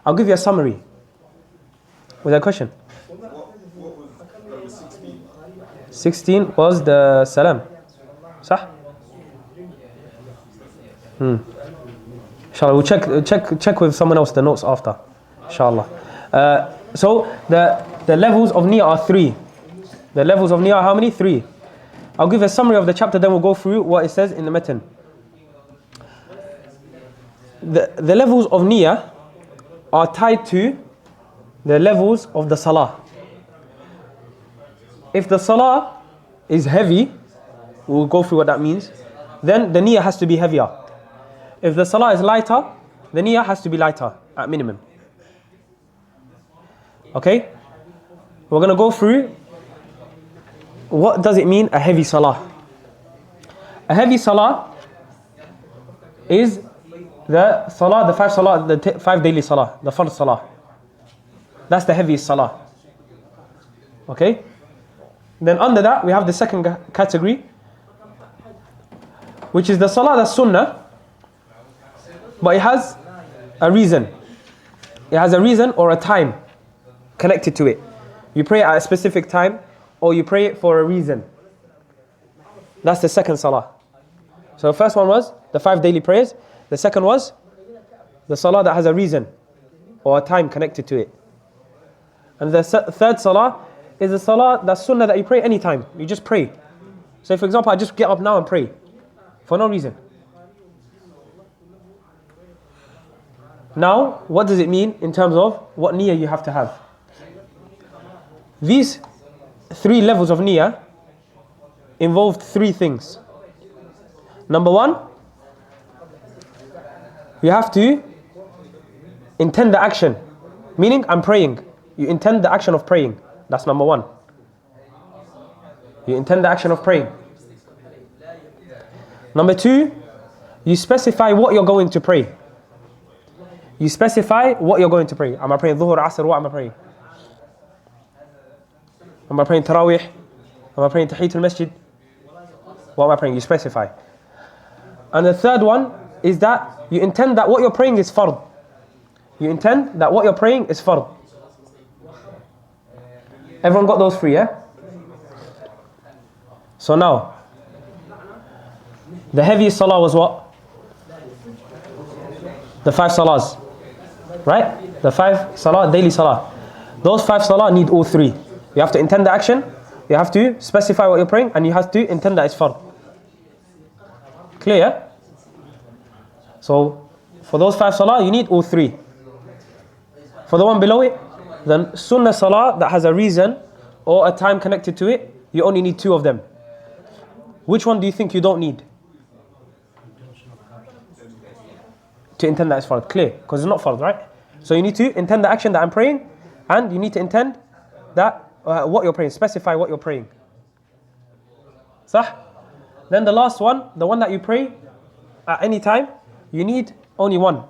I'll give you a summary. Was there a question? What was 16? 16 was the salam. Sah? Inshallah, we'll check with someone else the notes after. Inshallah. So the levels of niyyah are 3. The levels of niyyah are how many? 3. I'll give a summary of the chapter, then we'll go through what it says in the matan. The levels of niyyah are tied to the levels of the salah. If the salah is heavy, we'll go through what that means, then the niyyah has to be heavier. If the salah is lighter, the niyyah has to be lighter at minimum. Okay? We're going to go through what does it mean a heavy salah. A heavy salah is the salah, the 5 salah, the 5 daily salah, the fard salah. That's the heaviest salah. Okay? Then under that we have the second category, which is the salah that's sunnah, but it has a reason. It has a reason or a time connected to it. You pray at a specific time, or you pray it for a reason. That's the second salah. So the first one was the 5 daily prayers. The second was the salah that has a reason or a time connected to it. And the third salah is the salah that's sunnah that you pray anytime. You just pray. So for example, I just get up now and pray for no reason. Now, what does it mean in terms of what niyyah you have to have? These 3 levels of niyyah involved 3 things. Number 1, you have to intend the action. Meaning, I'm praying. You intend the action of praying. That's number 1. You intend the action of praying. Number 2, you specify what you're going to pray. You specify what you're going to pray. Am I praying Dhuhr, Asr? What am I praying? Am I praying Tarawih? Am I praying Tahiyatul Masjid? What am I praying? You specify. And the third one is that you intend that what you're praying is fard. You intend that what you're praying is fard. Everyone got those 3, yeah? So now, the heaviest salah was what? The 5 salahs. Right? The 5 salah, daily salah. Those 5 salah need all 3. You have to intend the action, you have to specify what you're praying, and you have to intend that it's fard. Clear? So, for those 5 salah, you need all 3. For the one below it, then sunnah salah that has a reason or a time connected to it, you only need 2 of them. Which one do you think you don't need? To intend that it's fard. Clear? Because it's not fard, right? So you need to intend the action that I'm praying, and you need to intend that what you're praying. Specify what you're praying. Sah? Then the last one, the one that you pray at any time, you need only one,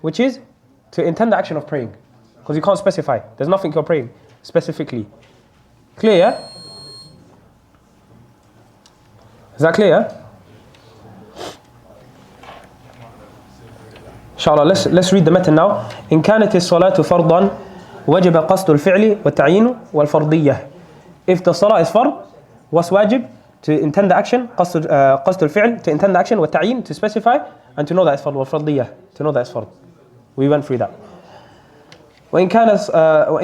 which is to intend the action of praying. Because you can't specify. There's nothing you're praying specifically. Clear? Yeah? Is that clear? Inshallah, let's read the method now. إن كانت الصلاة فرضا وجب قصد الفعل والتعيين والفرضية. If the salah is fard, what's wajib? To intend the action, قصد الفعل, to intend the action, والتعيين, to specify, and to know that it's fard, والفرضية, to know that it's fard. We went through that. وإن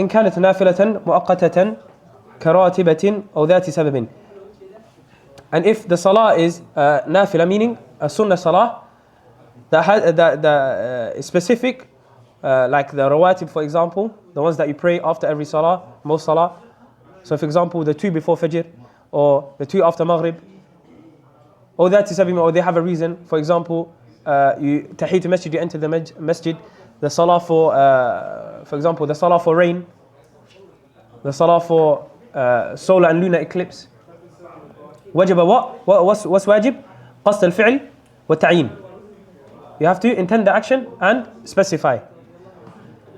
كانت نافلة مؤقتة كراتبة أو ذات سبب. And if the salah is nafila, meaning a sunnah salah that is specific, like the rawatib, for example, the ones that you pray after every salah, most salah. So for example, the 2 before Fajr, or the 2 after Maghrib, or that is or they have a reason. For example, you Tahiyatul Masjid, you enter the masjid, the salah for example, the salah for rain, the salah for solar and lunar eclipse. وجب what's wajib? قصد الفعل والتعيين. You have to intend the action and specify.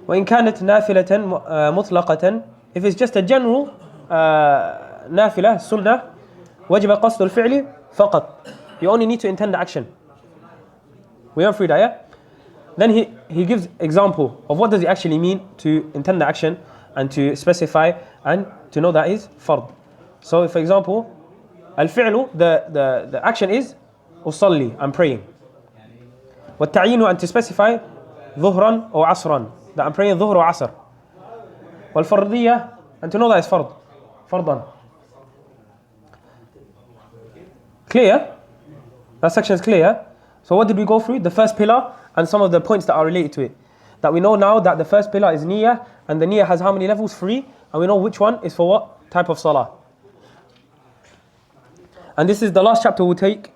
وإن كانت نافلة مطلقة, if it's just a general نافلة sunnah, وجب قصد الفعل فقط. You only need to intend the action. We went through that, yeah? Then he gives example of what does it actually mean to intend the action and to specify and to know that is fard. So for example, al-fi'lu, the action is usalli, I'm praying. والتعيين, and to specify ظهرا or عصرا, that I'm praying ظهر or عصر. والفرضية, and to know that it's fard, fardan. Clear? That section is clear. So what did we go through? The first pillar and some of the points that are related to it. That we know now that the first pillar is niyyah, and the niyyah has how many levels? 3, and we know which one is for what type of salah. And this is the last chapter we'll take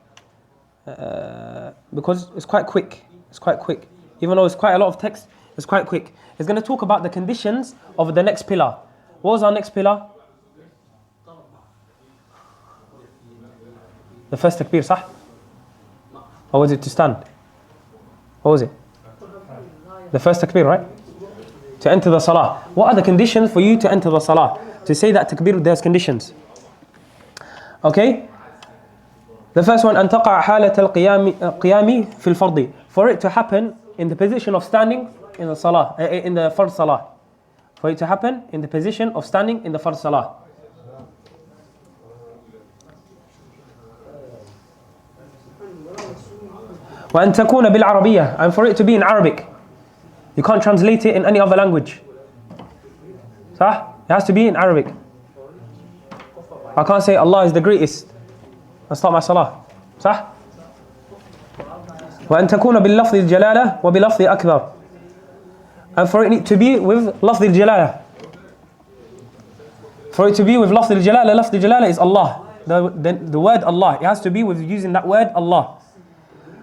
because it's quite quick. It's quite quick. Even though it's quite a lot of text, it's quite quick. It's going to talk about the conditions of the next pillar. What was our next pillar? The first takbir, sah? Or was it to stand? What was it? The first takbir, right? To enter the salah. What are the conditions for you to enter the salah? To say that takbir, there's conditions. Okay? The first one, أن تقع حالة القيام في الفرض. For it to happen in the position of standing in the salah, in the first salah. for it to happen in the position of standing in the fard salah. وأن تكون بالعربية, and for it to be in Arabic. You can't translate it in any other language. صح? It has to be in Arabic. I can't say Allah is the greatest and start my salah. صح? وأن تكون باللفظ الجلالة وبلفظ أكبر. And for it to be with لفظ الجلالة. For it to be with لفظ الجلالة, لفظ الجلالة is Allah. The word Allah. It has to be with using that word Allah.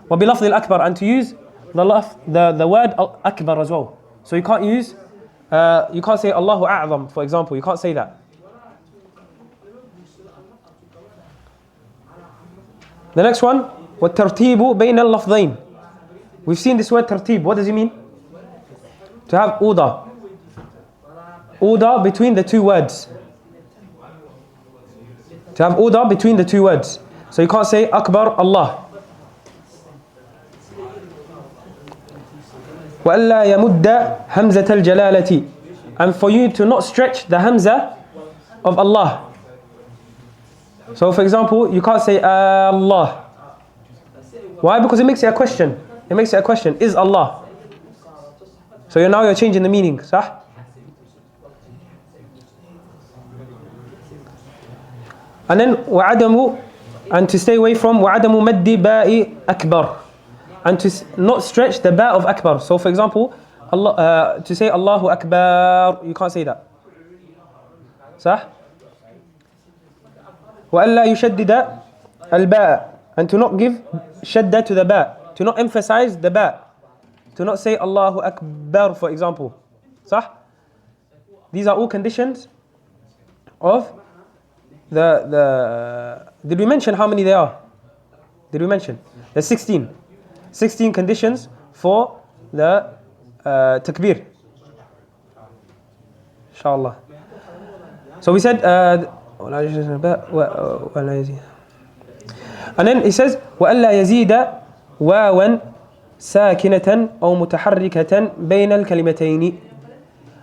وبلفظ الأكبر, and to use the word أكبر as well. So you can't use, you can't say Allahu A'zam, for example. You can't say that. The next one, وَالتَّرْتِيبُ بَيْنَ اللَّفْظَيْنِ. We've seen this word tartib. What does it mean? To have order. Order between the two words. To have order between the two words. So you can't say Akbar Allah. وَأَلَّا يَمُدَّ هَمْزَةَ الْجَلَالَةِ. And for you to not stretch the Hamza of Allah. So for example, you can't say Allah. Why? Because it makes it a question. It makes it a question. Is Allah? So you're changing the meaning. صح? And then وَعَدَمُ, and to stay away from وَعَدَمُ مَدِّ بَاءِ أَكْبَرِ, and to not stretch the ba of Akbar. So for example, Allah, to say Allahu Akbar, you can't say that. صح? وَأَلَّا يُشَدِّدَ الْبَاء, and to not give shadda to the ba, to not emphasize the ba, to not say Allahu Akbar, for example. صح? These are all conditions of did we mention how many there are? Did we mention? There's 16. 16 conditions for the takbir. Inshallah. So we said and then it says وَأَلَّا يَزِيدَ وَاوًا سَاكِنَةً أَوْ مُتَحَرِّكَةً بَيْنَ الْكَلِمَتَيْنِ,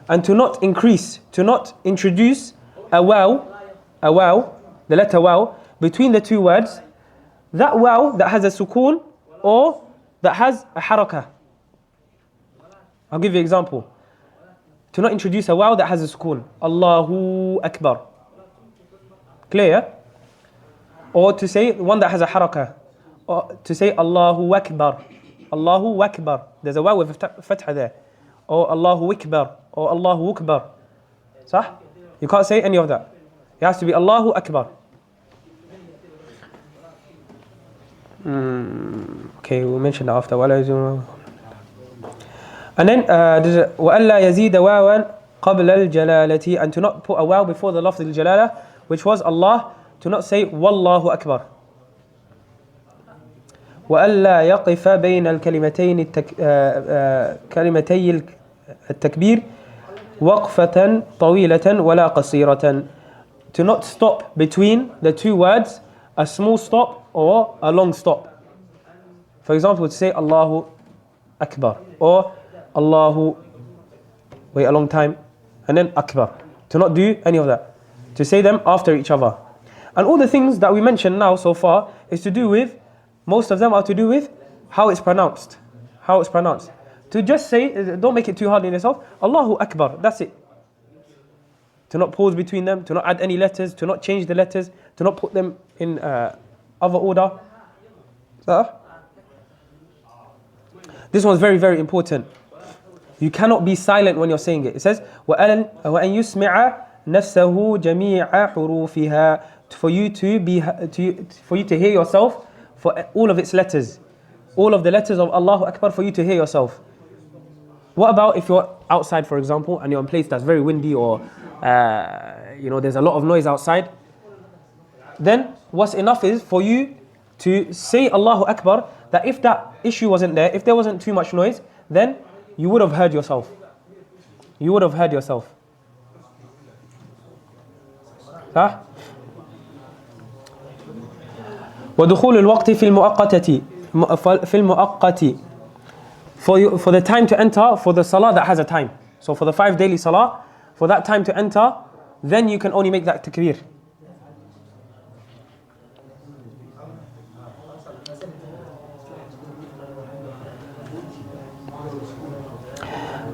and to not increase, to not introduce a waw, the letter waw, between the two words. That waw that has a sukoon or that has a harakah. I'll give you an example. To not introduce a waw that has a sukoon. Allahu Akbar. Clear? Or to say one that has a harakah. Or to say Allahu Akbar. Allahu Akbar. There's a waw with a fatha there. Or Allahu Akbar. Or Allahu Akbar. صح? You can't say any of that. It has to be Allahu Akbar. Okay, we'll mention that after. And then وَأَلَّا يَزِيدَ وَاوًا قَبْلَ الْجَلَالَةِ, and to not put a waw before the lafz al-jalala, which was Allah, to not say Wallahu Akbar. وَأَلَّا يَقِفَ بَيْنَ الْكَلِمَتَيْنِ كَلِمَتَيِ التَّكْبِيرِ وَقْفَةً طَوِيلَةً وَلَا قَصِيرَةً, to not stop between the two words, a small stop or a long stop. For example, to say Allahu Akbar or Allahu, wait a long time, and then Akbar. To not do any of that. To say them after each other. And all the things that we mentioned now so far is to do with, most of them are to do with how it's pronounced. How it's pronounced. To just say, don't make it too hard on yourself, Allahu Akbar, that's it. To not pause between them, to not add any letters, to not change the letters, to not put them in other order. This one's very, very important. You cannot be silent when you're saying it. It says, وَأَن يُسْمِعَ نَفْسَهُ جَمِيعَ حُرُوفِهَا, for you to hear yourself for all of its letters. All of the letters of Allahu Akbar, for you to hear yourself. What about if you're outside, for example, and you're in a place that's very windy, or there's a lot of noise outside? Then what's enough is for you to say Allahu Akbar, that if that issue wasn't there, if there wasn't too much noise, then you would have heard yourself. You would have heard yourself. Huh? وَدُخُولُ الْوَقْتِ فِي الْمُؤَقَّةِ, for the time to enter for the salah that has a time. So for the 5 daily salah, for that time to enter, then you can only make that takbir.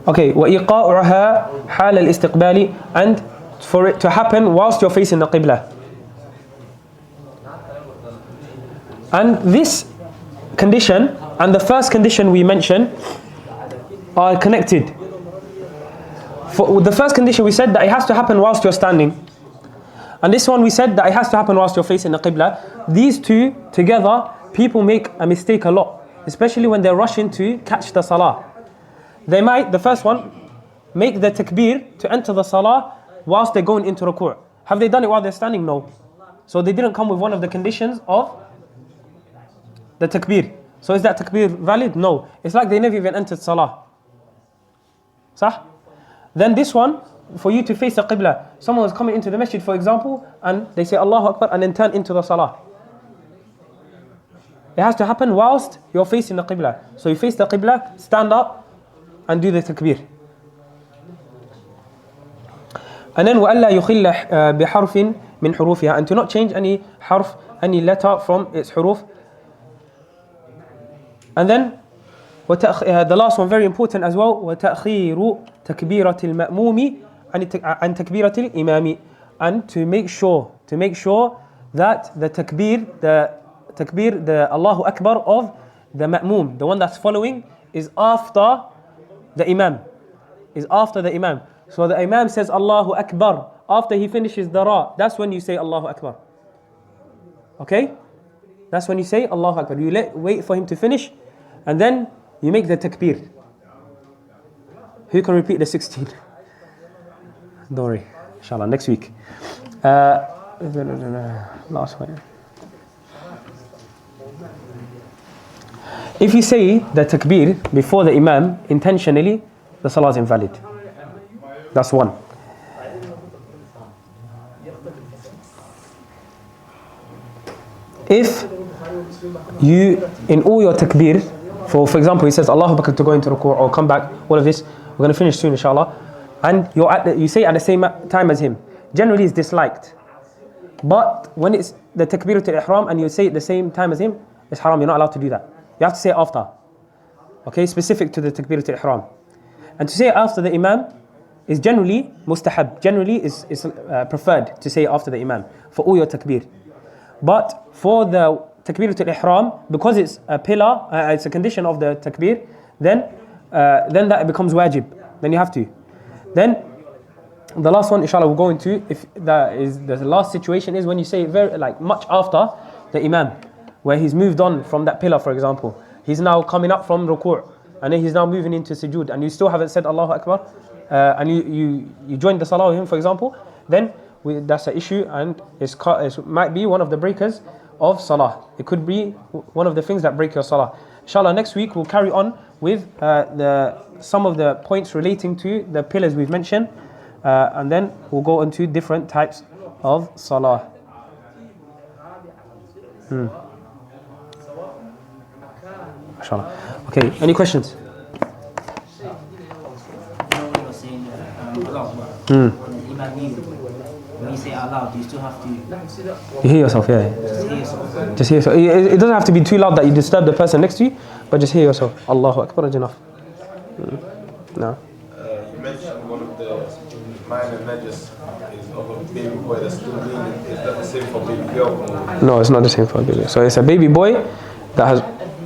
Okay, وإيقاعها حال الاستقبال, and for it to happen whilst you're facing the Qibla. And this condition and the first condition we mentioned are connected. For the first condition we said that it has to happen whilst you're standing. And this one we said that it has to happen whilst you're facing the Qibla. These two together, people make a mistake a lot, especially when they're rushing to catch the salah. They might, the first one, make the takbir to enter the salah whilst they're going into ruku'. Have they done it while they're standing? No. So they didn't come with one of the conditions of the takbir. So is that takbir valid? No. It's like they never even entered salah. Sah? Then this one, for you to face the qibla, someone was coming into the masjid, for example, and they say Allahu Akbar and then turn into the salah. It has to happen whilst you're facing the qibla. So you face the qibla, stand up and do the takbir. And then وَأَلَّا يُخِلَّ بِحَرْفٍ مِنْ حُرُوفِهَا, and to not change any harf, any letter from its huruf. And then the last one, very important as well, وَتَأْخِيرُ تَكْبِيرَةِ الْمَأْمُومِ عَنْ تَكْبِيرَةِ الْإِمَامِ, and to make sure that the takbir, the Allahu Akbar of the ma'moom, the one that's following, is after the imam. So the imam says Allahu Akbar. After he finishes the ra, that's when you say Allahu Akbar. Okay? That's when you say Allahu Akbar. You wait for him to finish, and then you make the takbir. Who can repeat the 16? Don't worry. Inshallah, next week. Last one. If you say the takbir before the imam intentionally, the salah is invalid. That's one. If you, in all your takbir, for example, he says Allahu Akbar to go into ruku' or come back, all of this, we're going to finish soon inshallah, and you say at the same time as him, generally it's disliked. But when it's the takbiratul ihram and you say it the same time as him, it's haram, you're not allowed to do that. You have to say it after. Okay, specific to the takbiratul ihram. And to say it after the imam is generally mustahab, generally is preferred to say it after the imam for all your takbir. But for the takbiratul ihram, because it's a pillar, it's a condition of the takbir, then that becomes wajib. Then you have to. Then the last one, inshallah, we'll go into, if that is the last situation, is when you say very much after the imam, where he's moved on from that pillar, for example. He's now coming up from ruku', and then he's now moving into sujood, and you still haven't said Allahu Akbar, and you joined the salah with him, for example, then that's an issue, and it might be one of the breakers of salah. It could be one of the things that break your salah. Inshallah, next week we'll carry on with some of the points relating to the pillars we've mentioned, and then we'll go into different types of salah. Inshallah. Okay, any questions? When you say out loud, you still have to... You hear yourself, yeah. Just hear yourself. It doesn't have to be too loud that you disturb the person next to you, but just hear yourself. Allahu Akbar is enough. No. You mentioned one of the minor najas is of a baby boy that's still bleeding. Is that the same for baby girl? No, it's not the same for a baby. So it's a baby boy that has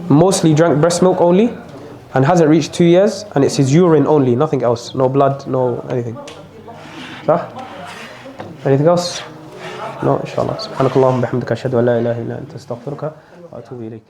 mostly drank breast milk only and hasn't reached 2 years, and it's his urine only, nothing else. No blood, no anything. Huh? Anything else? No, inshallah. Subhanakallahumma bihamdika ashhadu an la ilaha illa anta astaghfiruka wa atubu ilayk.